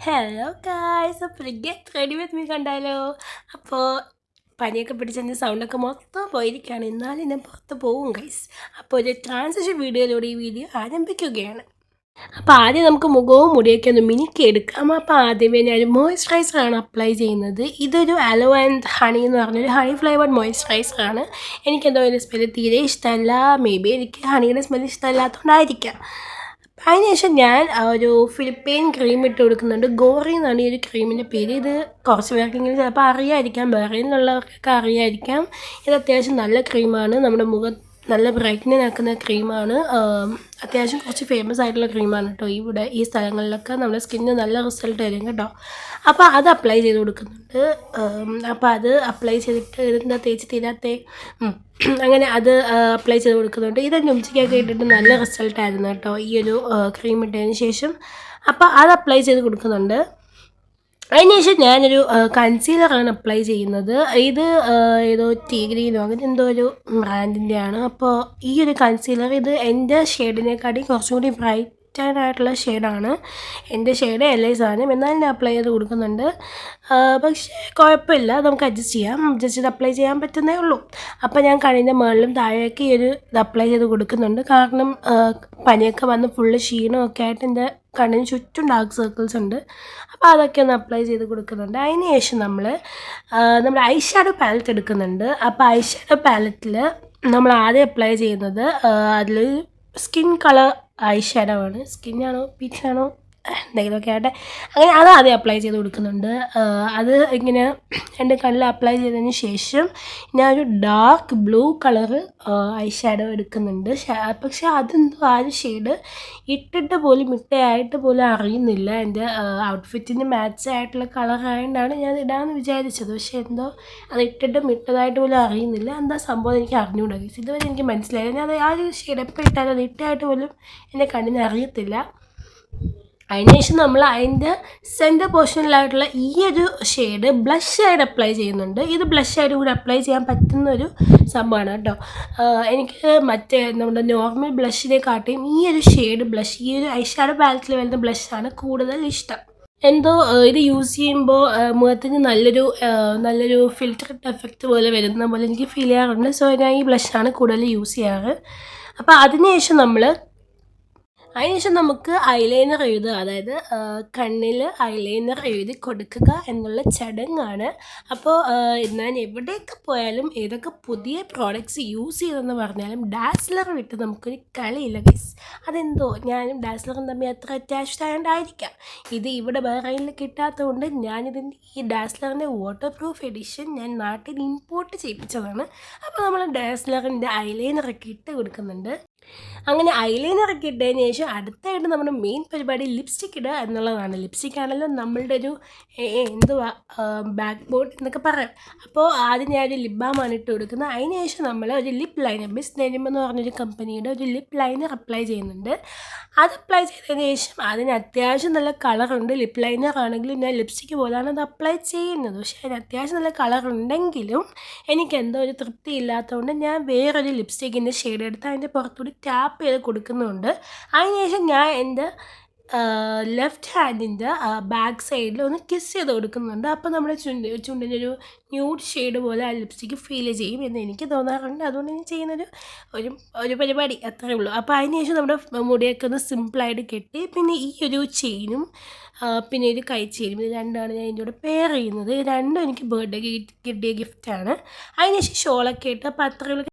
Hello guys, അപ്പോൾ get ready with me കണ്ടാലോ. അപ്പോൾ പനിയൊക്കെ പിടിച്ചതിൻ്റെ സൗണ്ടൊക്കെ മൊത്തം പോയിരിക്കുകയാണ്. എന്നാലും ഞാൻ പുറത്ത് പോവും ഗൈസ്. അപ്പോൾ ഒരു ട്രാൻസിഷൻ വീഡിയോയിലൂടെ ഈ വീഡിയോ ആരംഭിക്കുകയാണ്. അപ്പോൾ ആദ്യം നമുക്ക് മുഖവും മുടിയൊക്കെ ഒന്ന് മിനുക്കി എടുക്കാം. അപ്പോൾ ആദ്യമേ ഞാൻ മോയ്സ്ചറൈസറാണ് അപ്ലൈ ചെയ്യുന്നത്. ഇതൊരു അലോ ആൻഡ് ഹണി എന്ന് പറഞ്ഞൊരു ഹണി ഫ്ലേവർഡ് മോയ്സ്ചറൈസറാണ്. എനിക്കെന്തോ അതിൻ്റെ സ്മെല്ല് തീരെ ഇഷ്ടമല്ല. മേ ബി എനിക്ക് ഹണിയുടെ സ്മെല്ല് ഇഷ്ടമല്ലാത്തതുകൊണ്ടായിരിക്കാം. അതിനുശേഷം ഞാൻ ഒരു ഫിലിപ്പൈൻ ക്രീം ഇട്ട് കൊടുക്കുന്നുണ്ട്. ഗോറി എന്നാണ് ഈ ഒരു ക്രീമിൻ്റെ പേര്. ഇത് കുറച്ച് പേർക്കെങ്കിലും ചിലപ്പോൾ അറിയാമായിരിക്കാം, ബഹ്റൈനിലുള്ളവർക്കൊക്കെ അറിയാമായിരിക്കാം. ഇത് അത്യാവശ്യം നല്ല ക്രീമാണ്. നമ്മുടെ മുഖം നല്ല ബ്രൈറ്റനിങ് ആക്കുന്ന ക്രീമാണ്. അത്യാവശ്യം കുറച്ച് ഫേമസ് ആയിട്ടുള്ള ക്രീമാണ് കേട്ടോ. ഇവിടെ ഈ സ്ഥലങ്ങളിലൊക്കെ നമ്മുടെ സ്കിന്നിന് നല്ല റിസൾട്ട് തരും കേട്ടോ. അപ്പോൾ അത് അപ്ലൈ ചെയ്ത് കൊടുക്കുന്നുണ്ട്. അപ്പോൾ അത് അപ്ലൈ ചെയ്തിട്ട് എന്താ തേച്ച് തീരാത്തേ അങ്ങനെ അത് അപ്ലൈ ചെയ്ത് കൊടുക്കുന്നുണ്ട്. ഇതെൻ്റെ ഉച്ചയ്ക്കൊക്കെ ഇട്ടിട്ട് നല്ല റിസൾട്ടായിരുന്നു കേട്ടോ ഈ ഒരു ക്രീം ഇട്ടതിന് ശേഷം. അപ്പോൾ അത് അപ്ലൈ ചെയ്ത് കൊടുക്കുന്നുണ്ട്. അതിനുശേഷം ഞാനൊരു കൺസീലറാണ് അപ്ലൈ ചെയ്യുന്നത്. ഇത് ഏതോ ടീ ഗ്രീനോ അങ്ങനെ എന്തോ ഒരു ബ്രാൻഡിൻ്റെയാണ്. അപ്പോൾ ഈ ഒരു കൺസീലർ ഇത് എൻ്റെ ഷെയ്ഡിനെക്കാട്ടി കുറച്ചും കൂടി ബ്രൈറ്റായിട്ടുള്ള ഷെയ്ഡാണ്. എൻ്റെ ഷെയ്ഡ് എല്ലാ സാധനം എന്നാലും ഞാൻ അപ്ലൈ ചെയ്ത് കൊടുക്കുന്നുണ്ട്. പക്ഷേ കുഴപ്പമില്ല, നമുക്ക് അഡ്ജസ്റ്റ് ചെയ്യാം. അഡ്ജസ്റ്റ് ചെയ്ത് അപ്ലൈ ചെയ്യാൻ പറ്റുന്നേ ഉള്ളൂ. അപ്പോൾ ഞാൻ കണ്ണിൻ്റെ മുകളിലും താഴേക്ക് ഈ ഒരു ഇത് അപ്ലൈ ചെയ്ത് കൊടുക്കുന്നുണ്ട്. കാരണം പനിയൊക്കെ വന്ന് ഫുള്ള് ക്ഷീണമൊക്കെ ആയിട്ട് എൻ്റെ കണ്ണിന് ചുറ്റും ഡാർക്ക് സർക്കിൾസ് ഉണ്ട്. അപ്പോൾ അതൊക്കെ ഒന്ന് അപ്ലൈ ചെയ്ത് കൊടുക്കുന്നുണ്ട്. അതിന് ശേഷം നമ്മൾ ഐ ഷാഡോ പാലറ്റ് എടുക്കുന്നുണ്ട്. അപ്പോൾ ഐ ഷാഡോ പാലറ്റിൽ നമ്മൾ ആദ്യം അപ്ലൈ ചെയ്യുന്നത് അതിൽ സ്കിൻ കളർ ഐ ഷാഡോ ആണ്. സ്കിന്നാണോ പീച്ചാണോ എന്തെങ്കിലുമൊക്കെ ആട്ടെ, അങ്ങനെ അത് ആദ്യം അപ്ലൈ ചെയ്ത് കൊടുക്കുന്നുണ്ട്. അത് ഇങ്ങനെ എൻ്റെ കണ്ണിൽ അപ്ലൈ ചെയ്തതിന് ശേഷം ഞാനൊരു dark blue colour I shadow എടുക്കുന്നുണ്ട്. പക്ഷേ അതെന്തോ ആ ഒരു ഷെയ്ഡ് ഇട്ടിട്ട് പോലും ഇട്ടയായിട്ട് പോലും അറിയുന്നില്ല. എൻ്റെ ഔട്ട്ഫിറ്റിന് മാച്ച് ആയിട്ടുള്ള കളറായതുകൊണ്ടാണ് ഞാൻ ഇടാമെന്ന് വിചാരിച്ചത്. പക്ഷേ എന്തോ അത് ഇട്ടിട്ടും ഇട്ടതായിട്ട് പോലും അറിയുന്നില്ല. എന്താ സംഭവം എനിക്ക് അറിഞ്ഞുകൂടാ. ഇതുവരെ എനിക്ക് മനസ്സിലായില്ല. ഞാൻ ആ ഒരു ഷെയ്ഡ് എപ്പോൾ ഇട്ടാലും അത് ഇട്ടായിട്ട് പോലും എൻ്റെ കണ്ണിന് അറിയത്തില്ല. അതിനുശേഷം നമ്മൾ അതിൻ്റെ സെൻറ്റർ പോർഷനിലായിട്ടുള്ള ഈ ഒരു ഷെയ്ഡ് ബ്ലഷ് ഷെയ്ഡ് അപ്ലൈ ചെയ്യുന്നുണ്ട്. ഇത് ബ്ലഷ് ഷെയ്ഡ് കൂടി അപ്ലൈ ചെയ്യാൻ പറ്റുന്നൊരു സംഭവമാണ് കേട്ടോ. എനിക്ക് മറ്റേ നമ്മുടെ നോർമൽ ബ്ലഷിനെക്കാട്ടിയും ഈ ഒരു ഷെയ്ഡ് ബ്ലഷ്, ഈ ഒരു ഐ ഷാഡോ പാലറ്റിൽ വരുന്ന ബ്ലഷാണ് കൂടുതൽ ഇഷ്ടം. എന്തോ ഇത് യൂസ് ചെയ്യുമ്പോൾ മുഖത്തിന് നല്ലൊരു ഫിൽറ്റർ എഫക്റ്റ് പോലെ വരുന്ന പോലെ എനിക്ക് ഫീൽ ചെയ്യാറുണ്ട്. സോ ഞാൻ ഈ ബ്ലഷാണ് കൂടുതൽ യൂസ് ചെയ്യാറ്. അപ്പോൾ അതിനുശേഷം നമുക്ക് ഐലൈനർ എഴുതുക, അതായത് കണ്ണിൽ ഐലൈനർ എഴുതി കൊടുക്കുക എന്നുള്ള ചടങ്ങാണ്. അപ്പോൾ ഞാൻ എവിടെയൊക്കെ പോയാലും ഏതൊക്കെ പുതിയ പ്രോഡക്റ്റ്സ് യൂസ് ചെയ്തെന്ന് പറഞ്ഞാലും ഡാസ്ലർ വിട്ട് നമുക്കൊരു കളിയില്ല ഗൈസ്. അതെന്തോ ഞാനും ഡാസ്ലറും തമ്മിൽ അത്ര അറ്റാച്ച്ഡ് ആയതുകൊണ്ടായിരിക്കാം. ഇത് ഇവിടെ ബഹ്റൈനിൽ കിട്ടാത്തതുകൊണ്ട് ഞാനിതിൻ്റെ ഈ ഡാസ്ലറിൻ്റെ വാട്ടർ പ്രൂഫ് എഡിഷൻ ഞാൻ നാട്ടിൽ ഇമ്പോർട്ട് ചെയ്യിപ്പിച്ചതാണ്. അപ്പോൾ നമ്മൾ ഡാസ്ലറിൻ്റെ ഐലൈനറൊക്കെ ഇട്ട് കൊടുക്കുന്നുണ്ട്. അങ്ങനെ ഐലൈനറൊക്കെ ഇട്ടതിന് ശേഷം അടുത്തായിട്ട് നമ്മുടെ മെയിൻ പരിപാടി ലിപ്സ്റ്റിക് ഇടുക എന്നുള്ളതാണ്. ലിപ്സ്റ്റിക് ആണല്ലോ നമ്മളുടെ ഒരു ബാക്ക് ബോർഡ് എന്നൊക്കെ പറയാം. അപ്പോൾ ആദ്യം ഞാനൊരു ലിപ് ബാമാണ് ഇട്ട് കൊടുക്കുന്നത്. അതിന് ശേഷം നമ്മൾ ഒരു ലിപ്പ് ലൈനർ, മിസ് ഡെനിം എന്ന് പറഞ്ഞൊരു കമ്പനിയുടെ ഒരു ലിപ്പ് ലൈനർ അപ്ലൈ ചെയ്യുന്നുണ്ട്. അത് അപ്ലൈ ചെയ്തതിന് ശേഷം അതിന് അത്യാവശ്യം നല്ല കളറുണ്ട്. ലിപ്പ് ലൈനർ ആണെങ്കിലും ഞാൻ ലിപ്സ്റ്റിക് പോലാണ് അത് അപ്ലൈ ചെയ്യുന്നത്. പക്ഷേ അതിന് അത്യാവശ്യം നല്ല കളറുണ്ടെങ്കിലും എനിക്കെന്തോ ഒരു തൃപ്തി ഇല്ലാത്തതുകൊണ്ട് ഞാൻ വേറൊരു ലിപ്സ്റ്റിക്കിൻ്റെ ഷെയ്ഡ് എടുത്ത് അതിൻ്റെ പുറത്തുകൂടി ടാപ്പ് ചെയ്ത് കൊടുക്കുന്നുണ്ട്. അതിനുശേഷം ഞാൻ എൻ്റെ ലെഫ്റ്റ് ഹാൻഡിൻ്റെ ബാക്ക് സൈഡിൽ ഒന്ന് കിസ് ചെയ്ത് കൊടുക്കുന്നുണ്ട്. അപ്പോൾ നമ്മുടെ ചുണ്ടിനൊരു ന്യൂഡ് ഷെയ്ഡ് പോലെ ആ ലിപ്സ്റ്റിക്ക് ഫീൽ ചെയ്യും എന്ന് എനിക്ക് തോന്നാറുണ്ട്. അതുകൊണ്ട് ഞാൻ ചെയ്യുന്നൊരു ഒരു പരിപാടി അത്രയേ ഉള്ളൂ. അപ്പോൾ അതിനുശേഷം നമ്മുടെ മുടിയൊക്കെ ഒന്ന് സിമ്പിളായിട്ട് കെട്ടി, പിന്നെ ഈ ഒരു ചെയിനും പിന്നെ ഒരു കൈ ചെയിനും, ഇത് രണ്ടാണ് ഞാൻ ഇതിൻ്റെ കൂടെ പെയർ ചെയ്യുന്നത്. ഇത് രണ്ടും എനിക്ക് ബർത്ത്ഡേക്ക് കിട്ടിയ ഗിഫ്റ്റാണ്. അതിനുശേഷം ഷോളൊക്കെ ഇട്ട് അപ്പോൾ അത്രയുള്ള